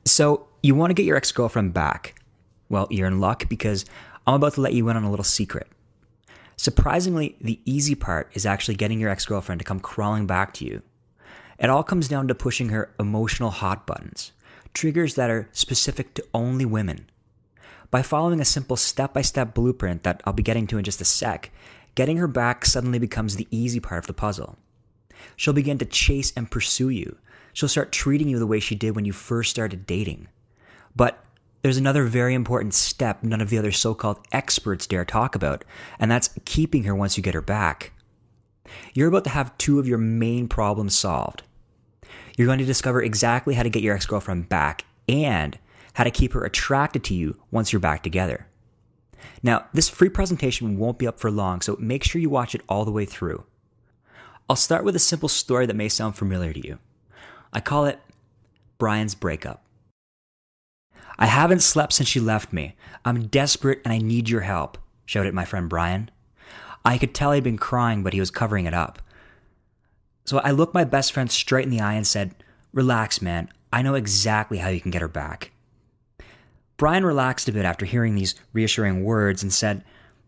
So, you want to get your ex girlfriend back. Well, you're in luck because I'm about to let you in on a little secret. Surprisingly, the easy part is actually getting your ex girlfriend to come crawling back to you. It all comes down to pushing her emotional hot buttons, triggers that are specific to only women. By following a simple step by step blueprint that I'll be getting to in just a sec, getting her back suddenly becomes the easy part of the puzzle. She'll begin to chase and pursue you. She'll start treating you the way she did when you first started dating. But there's another very important step none of the other so-called experts dare talk about, and that's keeping her once you get her back. You're about to have two of your main problems solved. You're going to discover exactly how to get your ex-girlfriend back and how to keep her attracted to you once you're back together. Now, this free presentation won't be up for long, so make sure you watch it all the way through. I'll start with a simple story that may sound familiar to you. I call it Brian's breakup. "I haven't slept since she left me. I'm desperate and I need your help," shouted my friend Brian. I could tell he'd been crying, but he was covering it up. So I looked my best friend straight in the eye and said, "Relax, man. I know exactly how you can get her back." Brian relaxed a bit after hearing these reassuring words and said,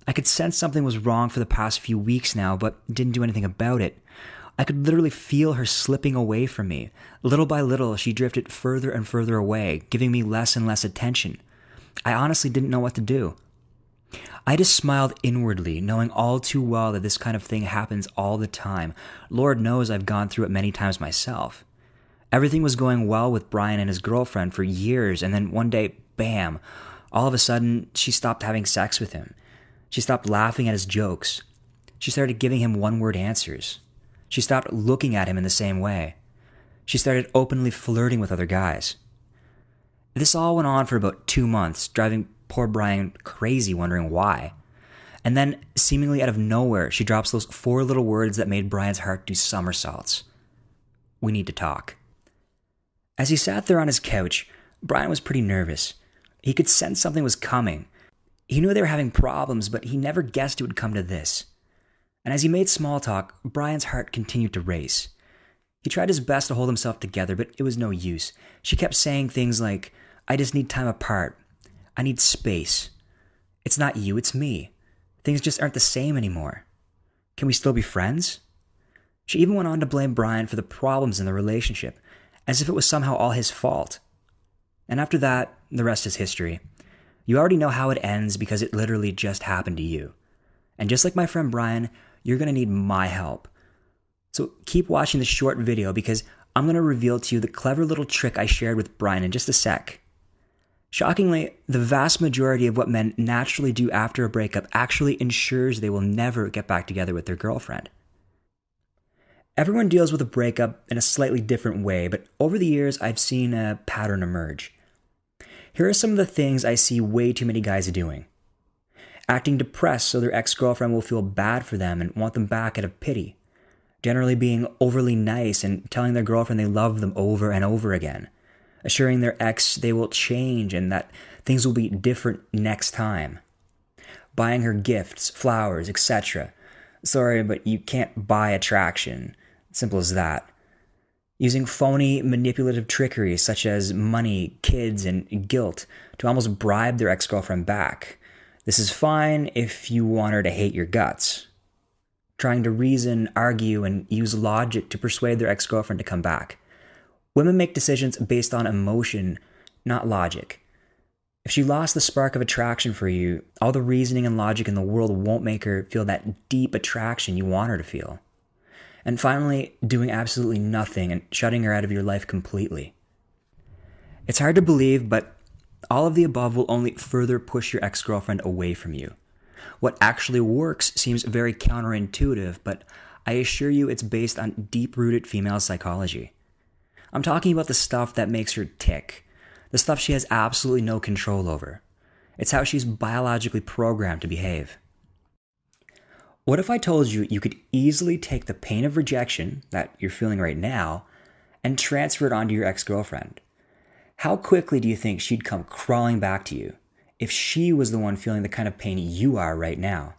"I could sense something was wrong for the past few weeks now, but didn't do anything about it. I could literally feel her slipping away from me. Little by little, she drifted further and further away, giving me less and less attention. I honestly didn't know what to do." I just smiled inwardly, knowing all too well that this kind of thing happens all the time. Lord knows I've gone through it many times myself. Everything was going well with Brian and his girlfriend for years, and then one day, bam, all of a sudden, she stopped having sex with him. She stopped laughing at his jokes. She started giving him one-word answers. She stopped looking at him in the same way. She started openly flirting with other guys. This all went on for about 2 months, driving poor Brian crazy, wondering why. And then, seemingly out of nowhere, she drops those 4 little words that made Brian's heart do somersaults. "We need to talk." As he sat there on his couch, Brian was pretty nervous. He could sense something was coming. He knew they were having problems, but he never guessed it would come to this. And as he made small talk, Brian's heart continued to race. He tried his best to hold himself together, but it was no use. She kept saying things like, "I just need time apart. I need space. It's not you, it's me. Things just aren't the same anymore. Can we still be friends?" She even went on to blame Brian for the problems in the relationship, as if it was somehow all his fault. And after that, the rest is history. You already know how it ends because it literally just happened to you. And just like my friend Brian, you're going to need my help. So keep watching this short video because I'm going to reveal to you the clever little trick I shared with Brian in just a sec. Shockingly, the vast majority of what men naturally do after a breakup actually ensures they will never get back together with their girlfriend. Everyone deals with a breakup in a slightly different way, but over the years I've seen a pattern emerge. Here are some of the things I see way too many guys doing. Acting depressed so their ex-girlfriend will feel bad for them and want them back out of pity. Generally being overly nice and telling their girlfriend they love them over and over again. Assuring their ex they will change and that things will be different next time. Buying her gifts, flowers, etc. Sorry, but you can't buy attraction. Simple as that. Using phony, manipulative trickery such as money, kids, and guilt to almost bribe their ex-girlfriend back. This is fine if you want her to hate your guts. Trying to reason, argue, and use logic to persuade their ex-girlfriend to come back. Women make decisions based on emotion, not logic. If she lost the spark of attraction for you, all the reasoning and logic in the world won't make her feel that deep attraction you want her to feel. And finally, doing absolutely nothing and shutting her out of your life completely. It's hard to believe, but all of the above will only further push your ex-girlfriend away from you. What actually works seems very counterintuitive, but I assure you it's based on deep-rooted female psychology. I'm talking about the stuff that makes her tick, the stuff she has absolutely no control over. It's how she's biologically programmed to behave. What if I told you you could easily take the pain of rejection that you're feeling right now and transfer it onto your ex-girlfriend? How quickly do you think she'd come crawling back to you if she was the one feeling the kind of pain you are right now?